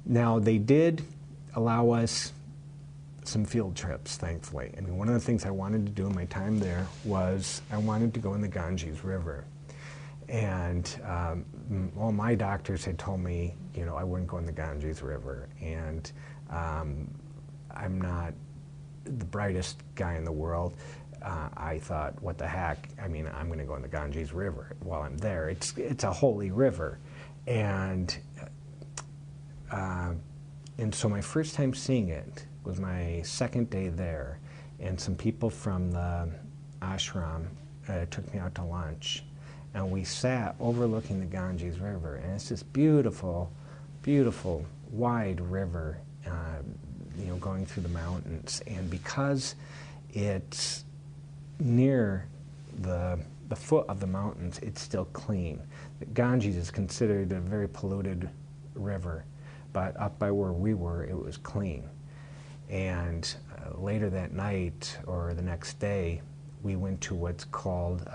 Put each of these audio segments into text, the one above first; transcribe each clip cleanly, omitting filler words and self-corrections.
Now, they did allow us some field trips, thankfully. I mean, one of the things I wanted to do in my time there was I wanted to go in the Ganges River. And all my doctors had told me, you know, I wouldn't go in the Ganges River. And I'm not the brightest guy in the world. I thought, what the heck? I mean, I'm going to go in the Ganges River while I'm there. It's a holy river. And so my first time seeing it was my second day there, and some people from the ashram took me out to lunch, and we sat overlooking the Ganges River, and it's this beautiful, beautiful, wide river, you know, going through the mountains. And because it's near the foot of the mountains, it's still clean. The Ganges is considered a very polluted river, but up by where we were, it was clean. And later that night, or the next day, we went to what's called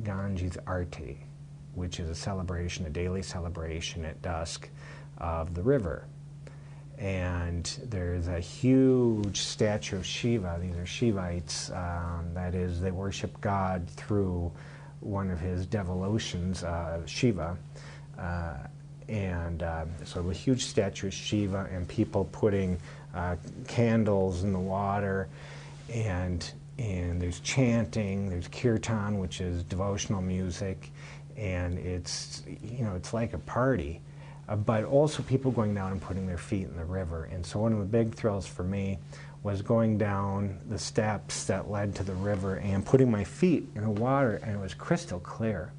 Ganges Arti, which is a celebration, a daily celebration at dusk of the river. And there's a huge statue of Shiva. These are Shivites. That is, they worship God through one of his devolutions, Shiva. So a huge statue of Shiva, and people putting candles in the water, and there's chanting, there's kirtan, which is devotional music, and it's, you know, it's like a party. But also people going down and putting their feet in the river. And so one of the big thrills for me was going down the steps that led to the river and putting my feet in the water, and it was crystal clear.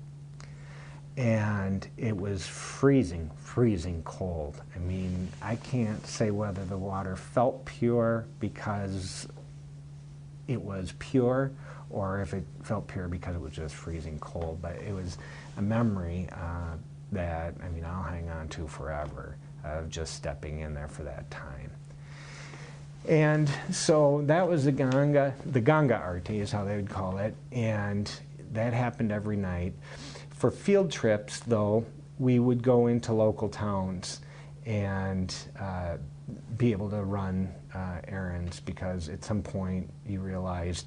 And it was freezing, freezing cold. I mean, I can't say whether the water felt pure because it was pure, or if it felt pure because it was just freezing cold. But it was a memory that, I mean, I'll hang on to forever, of just stepping in there for that time. And so that was the Ganga Arti is how they would call it, and that happened every night. For field trips, though, we would go into local towns and be able to run errands, because at some point you realized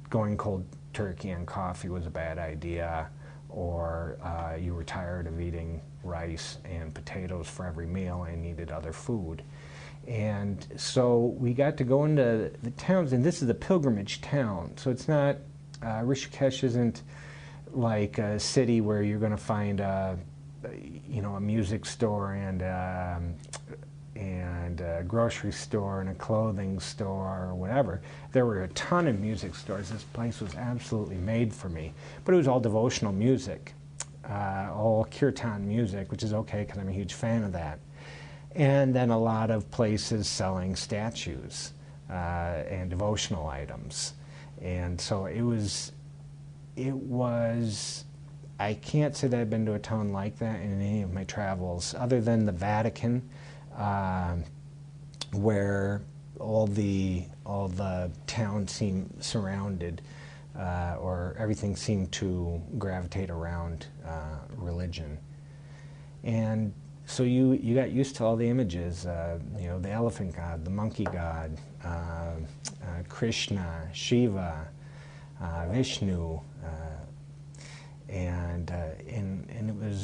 going cold turkey on coffee was a bad idea, or you were tired of eating rice and potatoes for every meal and needed other food. And so we got to go into the towns, and this is a pilgrimage town, so it's not, Rishikesh isn't like a city where you're going to find a music store and a grocery store and a clothing store or whatever. There were a ton of music stores. This place was absolutely made for me. But it was all devotional music, all kirtan music, which is okay because I'm a huge fan of that. And then a lot of places selling statues and devotional items. And so it was, I can't say that I've been to a town like that in any of my travels, other than the Vatican, where all the towns seem surrounded, or everything seemed to gravitate around religion. And so you got used to all the images, the elephant god, the monkey god, Krishna, Shiva, Vishnu, and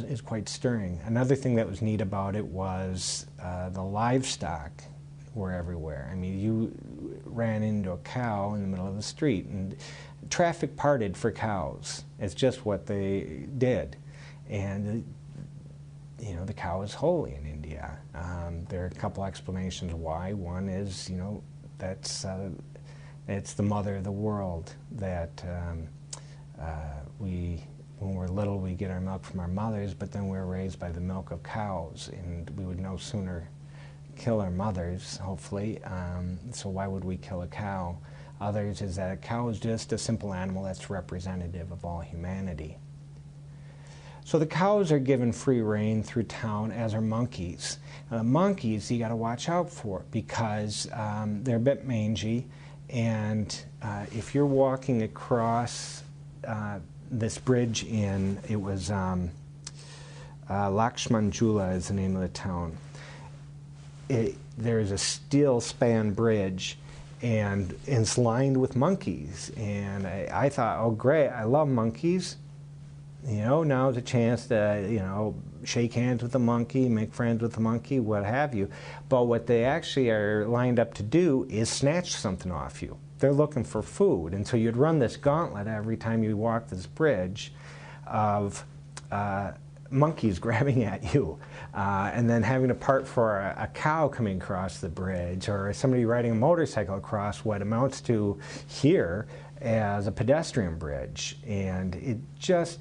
it's quite stirring. Another thing that was neat about it was the livestock were everywhere. I mean, you ran into a cow in the middle of the street, and traffic parted for cows. It's just what they did. And the cow is holy in India. There are a couple explanations why. One is, that's it's the mother of the world, that when we're little, we get our milk from our mothers, but then we're raised by the milk of cows, and we would no sooner kill our mothers, hopefully, so why would we kill a cow? Others is that a cow is just a simple animal that's representative of all humanity. So the cows are given free rein through town, as are monkeys. Now, the monkeys you got to watch out for, because they're a bit mangy, and if you're walking across this bridge it was Lakshmanjula is the name of the town. There's a steel span bridge, and it's lined with monkeys. And I thought, oh great, I love monkeys. Now's a chance to, shake hands with the monkey, make friends with the monkey, what have you. But what they actually are lined up to do is snatch something off you. They're looking for food. And so you'd run this gauntlet every time you walk this bridge of monkeys grabbing at you, and then having to part for a cow coming across the bridge, or somebody riding a motorcycle across what amounts to here as a pedestrian bridge. And it just,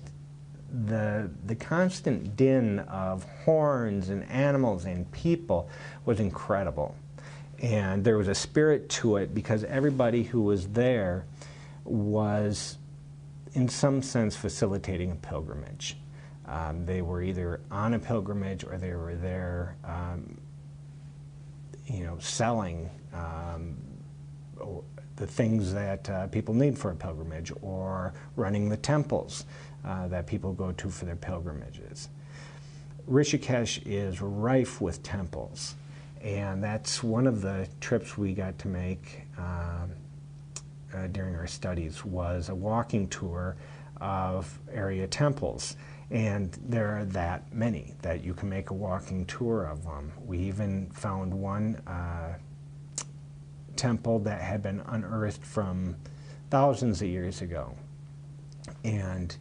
the constant din of horns and animals and people was incredible. And there was a spirit to it because everybody who was there was, in some sense, facilitating a pilgrimage. They were either on a pilgrimage or they were there, selling the things that people need for a pilgrimage, or running the temples that people go to for their pilgrimages. Rishikesh is rife with temples, and that's one of the trips we got to make during our studies, was a walking tour of area temples. And there are that many that you can make a walking tour of them. We even found one temple that had been unearthed from thousands of years ago. And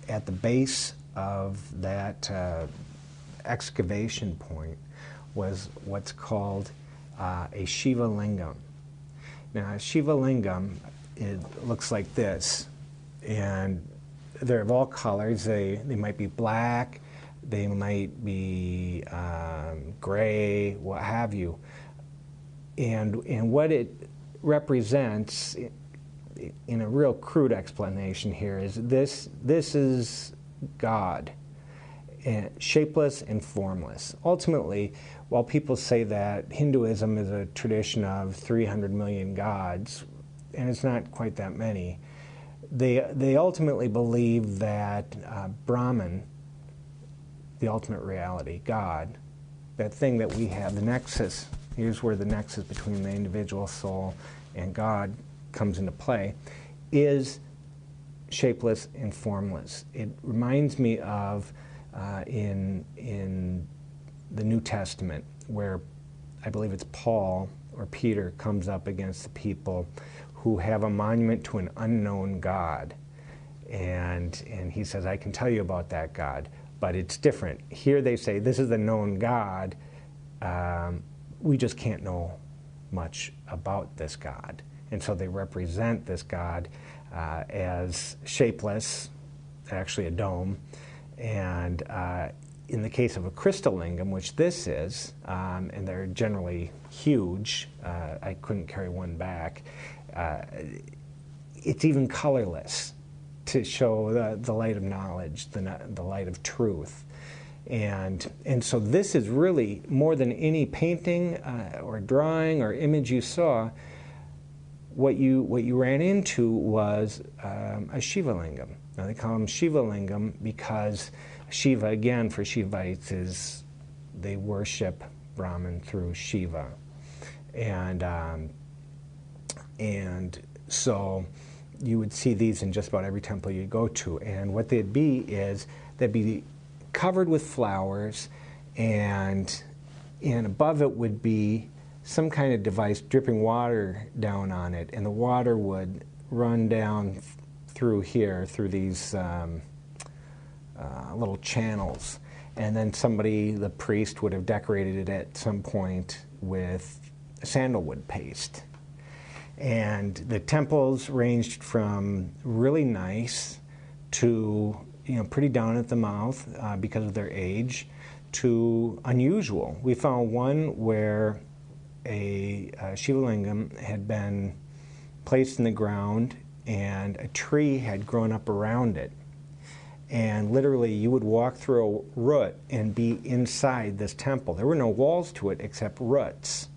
at the base of that excavation point was what's called a Shiva Lingam. Now, a Shiva Lingam, it looks like this, and they're of all colors. They might be black, they might be gray, what have you. And what it represents, in a real crude explanation here, is this is God, and shapeless and formless. Ultimately, while people say that Hinduism is a tradition of 300 million gods, and it's not quite that many, they ultimately believe that Brahman, the ultimate reality, God, that thing that we have, the nexus, here's where the nexus between the individual soul and God comes into play, is shapeless and formless. It reminds me of in the New Testament, where I believe it's Paul or Peter comes up against the people who have a monument to an unknown God. And he says, I can tell you about that God, but it's different. Here they say, this is the known God. We just can't know much about this God. And so they represent this God as shapeless, actually a dome. And in the case of a crystal lingam, which this is, and they're generally huge, I couldn't carry one back, it's even colorless to show the light of knowledge, the light of truth. And so this is really, more than any painting or drawing or image you saw, what you ran into was a Shiva Lingam. Now they call them Shiva Lingam because Shiva, again, for Shivites, is they worship Brahman through Shiva. And so you would see these in just about every temple you go to. And what they'd be is they'd be covered with flowers, and above it would be some kind of device dripping water down on it, and the water would run down through here, through these little channels. And then somebody, the priest, would have decorated it at some point with sandalwood paste. And the temples ranged from really nice to, pretty down at the mouth because of their age, to unusual. We found one where a Shiva Lingam had been placed in the ground and a tree had grown up around it. And literally you would walk through a root and be inside this temple. There were no walls to it except roots.